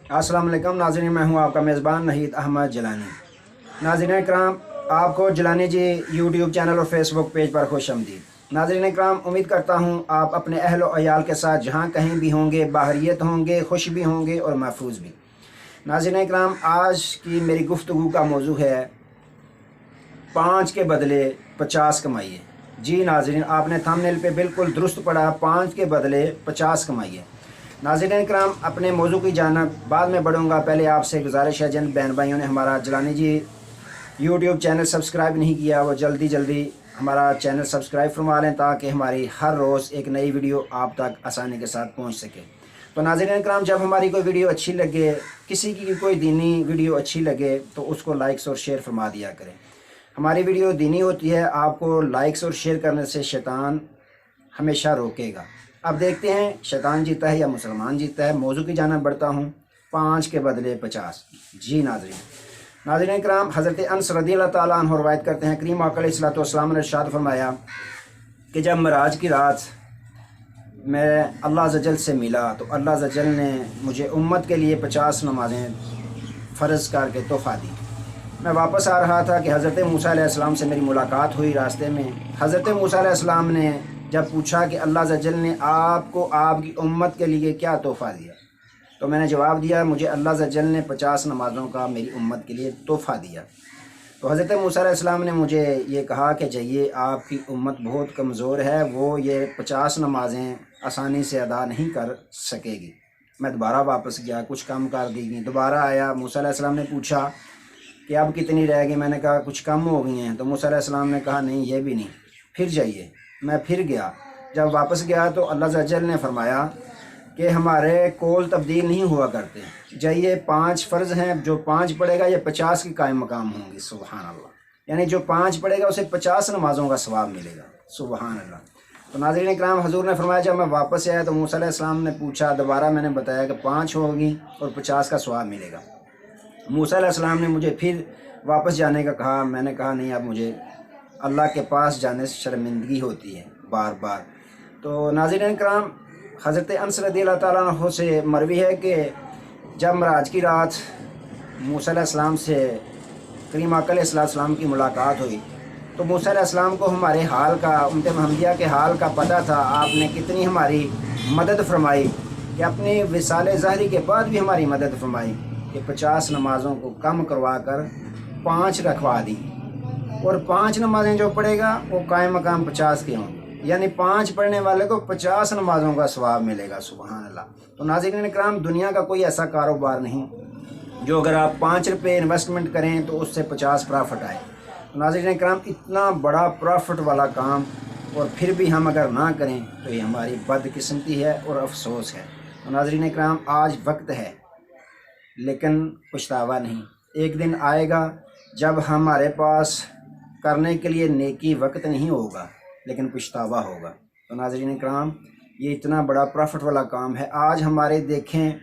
अस्सलाम वालेकुम नाज़रीन, मैं हूं आपका मेज़बान नहीद अहमद जलानी। नाज़रीन कराम, आपको जलानी जी यूट्यूब चैनल और फेसबुक पेज पर खुश आमदीद। नाज़रीन कराम, उम्मीद करता हूं आप अपने अहल और अयाल के साथ जहां कहीं भी होंगे, बाहरियत होंगे, खुश भी होंगे और महफूज भी। नाज़रीन कराम, आज की मेरी गुफ्तगू का मौजू है 5 के बदले 50 कमाइए। जी नाज़रीन, आपने थंबनेल पे बिल्कुल दुरुस्त पढ़ा, 5 के बदले 50 कमाइए। नाज़रीन कराम, अपने मौजू की जानब बाद में बढ़ूँगा, पहले आपसे गुजारिश है जिन बहन भाइयों ने हमारा जलानी जी यूट्यूब चैनल सब्सक्राइब नहीं किया वो जल्दी जल्दी हमारा चैनल सब्सक्राइब फरमा लें, ताकि हमारी हर रोज़ एक नई वीडियो आप तक आसानी के साथ पहुंच सके। तो नाज़रीन कराम, जब हमारी कोई वीडियो अच्छी लगे, किसी की कोई दीनी वीडियो अच्छी लगे, तो उसको लाइक्स और शेयर फरमा दिया करें। हमारी वीडियो दीनी होती है, आपको लाइक्स और शेयर करने से शैतान हमेशा रोकेगा। अब देखते हैं शैतान जीता है या मुसलमान जीता है। मौजू की जाना बढ़ता हूँ, 5 के बदले 50। जी नाज़रीन कराम, हज़रत अनस रज़ियल्लाहु ताला अन्हु रवायत करते हैं, करीम आका अलैहिस्सलाम ने इरशाद फरमाया कि जब मराज की रात मैं अल्लाह अज़्ज़वजल से मिला तो अल्लाह अज़्ज़वजल ने मुझे उम्मत के लिए 50 नमाज़ें फ़र्ज़ करके तोहफ़ा दी। मैं वापस आ रहा था कि हज़रत मूसा अलैहिस्सलाम से मेरी मुलाकात हुई रास्ते में। हज़रत मूसा अलैहिस्सलाम ने जब पूछा कि अल्लाह अज़्ज़वजल ने आपको आपकी उम्मत के लिए क्या तोहफ़ा दिया, तो मैंने जवाब दिया, मुझे अल्लाह अज़्ज़वजल ने 50 नमाज़ों का मेरी उम्मत के लिए तोहफ़ा दिया। तो हज़रत मूसा अलैहिस्सलाम ने मुझे ये कहा कि जाइए, आपकी उम्मत बहुत कमज़ोर है, वो ये 50 नमाज़ें आसानी से अदा नहीं कर सकेगी। मैं दोबारा वापस गया, कुछ कम कर दी गई। दोबारा आया, मूसा अलैहिस्सलाम ने पूछा कि अब कितनी रह गई। मैंने कहा कुछ कम हो गई हैं। तो मूसा अलैहिस्सलाम ने कहा नहीं, ये भी नहीं, फिर जाइए। मैं फिर गया। जब वापस गया तो अल्लाह अज़्ज़वजल ने फरमाया कि हमारे कौल तब्दील नहीं हुआ करते, जाइए 5 फ़र्ज़ हैं, जो 5 पढ़ेगा ये 50 की कायम मकाम होंगी। सुबहान अल्लाह, यानी जो 5 पढ़ेगा उसे 50 नमाज़ों का सवाब मिलेगा। सुबहान अल्लाह। तो नाज़रीन इकराम, हजूर ने फरमाया, जब मैं वापस आया तो मूसा अलैहिस्सलाम ने पूछा, दोबारा मैंने बताया कि 5 होगी और 50 का सवाब मिलेगा। मूसा अलैहिस्सलाम ने मुझे फिर वापस जाने का कहा। मैंने कहा नहीं, अब मुझे अल्लाह के पास जाने से शर्मिंदगी होती है बार बार। तो नाज़रीन कराम, हज़रत अनस रज़ियल्लाहु ताला अन्हु से मरवी है कि जब मराज की रात मूसा अलैहिस्सलाम से करीम आका अलैहिस्सलाम की मुलाकात हुई, तो मूसा अलैहिस्सलाम को हमारे हाल का, उम्मत महमदिया के हाल का पता था। आपने कितनी हमारी मदद फरमाई कि अपनी विसाले ज़हरी के बाद भी हमारी मदद फरमाई कि 50 नमाज़ों को कम करवा कर 5 रखवा दी, और 5 नमाज़ें जो पढ़ेगा वो कायम मकाम 50 के होंगे, यानी 5 पढ़ने वाले को 50 नमाज़ों का सवाब मिलेगा। सुभान अल्लाह। तो नाज़रीन इकराम, दुनिया का कोई ऐसा कारोबार नहीं जो अगर आप 5 रुपये इन्वेस्टमेंट करें तो उससे 50 प्रॉफिट आए। तो नाज़रीन इकराम, इतना बड़ा प्रॉफिट वाला काम और फिर भी हम अगर ना करें तो ये हमारी बदकिस्मती है और अफसोस है। तो नाज़रीन इकराम, आज वक्त है लेकिन पछतावा नहीं। एक दिन आएगा जब हमारे पास करने के लिए नेकी वक्त नहीं होगा लेकिन पछतावा होगा। तो नाज़रीन इकराम, ये इतना बड़ा प्रॉफिट वाला काम है। आज हमारे देखें,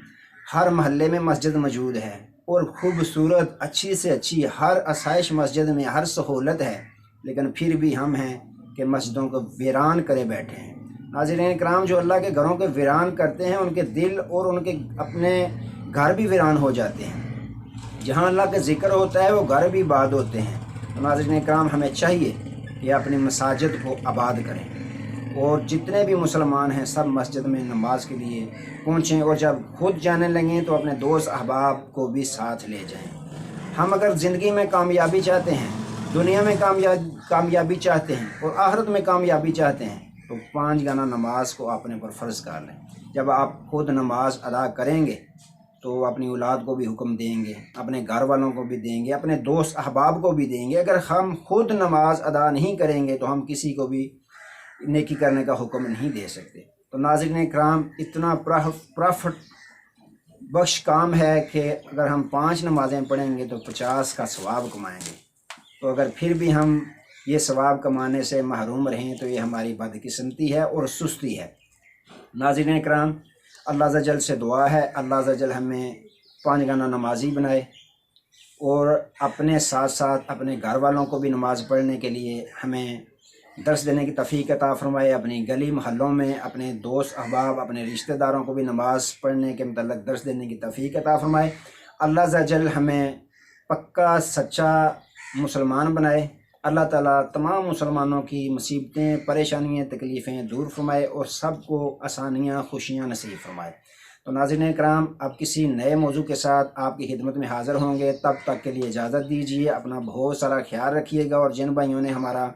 हर महल्ले में मस्जिद मौजूद है और खूबसूरत अच्छी से अच्छी हर आसाइश मस्जिद में हर सहूलत है, लेकिन फिर भी हम हैं कि मस्जिदों को वीरान करे बैठे हैं। नाज़रीन इकराम, जो अल्लाह के घरों को वीरान करते हैं उनके दिल और उनके अपने घर भी वीरान हो जाते हैं। जहाँ अल्लाह का ज़िक्र होता है वो घर भी आबाद होते हैं। तो नाज़रीन इकराम, हमें चाहिए कि अपनी मसाजिद को आबाद करें और जितने भी मुसलमान हैं सब मस्जिद में नमाज के लिए पहुँचें, और जब खुद जाने लगें तो अपने दोस्त अहबाब को भी साथ ले जाएं। हम अगर ज़िंदगी में कामयाबी चाहते हैं, दुनिया में कामयाबी चाहते हैं और आखिरत में कामयाबी चाहते हैं, तो 5 गाना नमाज को अपने पर फ़र्ज़ कर लें। जब आप खुद नमाज अदा करेंगे तो अपनी औलाद को भी हुक्म देंगे, अपने घर वालों को भी देंगे, अपने दोस्त अहबाब को भी देंगे। अगर हम खुद नमाज अदा नहीं करेंगे तो हम किसी को भी नेकी करने का हुक्म नहीं दे सकते। तो नाज़रीन इकराम, इतना प्रॉफिट बख्श काम है कि अगर हम 5 नमाज़ें पढ़ेंगे तो 50 का सवाब कमाएंगे। तो अगर फिर भी हम ये सवाब कमाने से महरूम रहें तो ये हमारी बदकिस्मती है और सुस्ती है। नाज़रीन इकराम, अल्लाह अज़्ज़वजल से दुआ है, अल्लाह अज़्ज़वजल हमें 5 गाना नमाजी बनाए और अपने साथ साथ अपने घर वालों को भी नमाज़ पढ़ने के लिए हमें درس دینے کی توفیق عطا فرمائے، اپنی گلی محلوں میں اپنے دوست احباب اپنے رشتہ داروں کو بھی نماز پڑھنے کے متعلق درس دینے کی توفیق عطا فرمائے۔ اللہ عز و جل ہمیں پکا سچا مسلمان بنائے۔ اللہ تعالیٰ تمام مسلمانوں کی مصیبتیں پریشانیاں تکلیفیں دور فرمائے اور سب کو آسانیاں خوشیاں نصیب فرمائے۔ تو ناظرین کرام، اب کسی نئے موضوع کے ساتھ آپ کی خدمت میں حاضر ہوں گے، تب تک کے لیے اجازت دیجیے۔ اپنا بہت سارا خیال رکھیے گا، اور جن بھائیوں نے ہمارا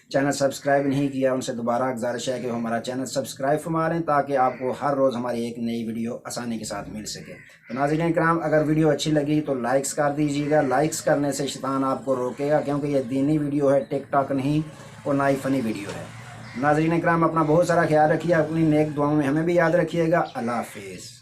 چینل سبسکرائب نہیں کیا ان سے دوبارہ گزارش ہے کہ وہ ہمارا چینل سبسکرائب فرما لیں، تاکہ آپ کو ہر روز ہماری ایک نئی ویڈیو آسانی کے ساتھ مل سکے۔ تو ناظرین کرام، اگر ویڈیو اچھی لگی تو لائکس کر دیجیے گا۔ لائکس کرنے سے شیطان آپ کو روکے گا، کیونکہ یہ دینی ویڈیو ہے، ٹک ٹاک نہیں اور نہ ہی فنی ویڈیو ہے۔ ناظرین کرام، اپنا بہت سارا خیال رکھیے، اپنی نیک دعاؤں میں ہمیں بھی یاد رکھیے گا۔ اللہ حافظ۔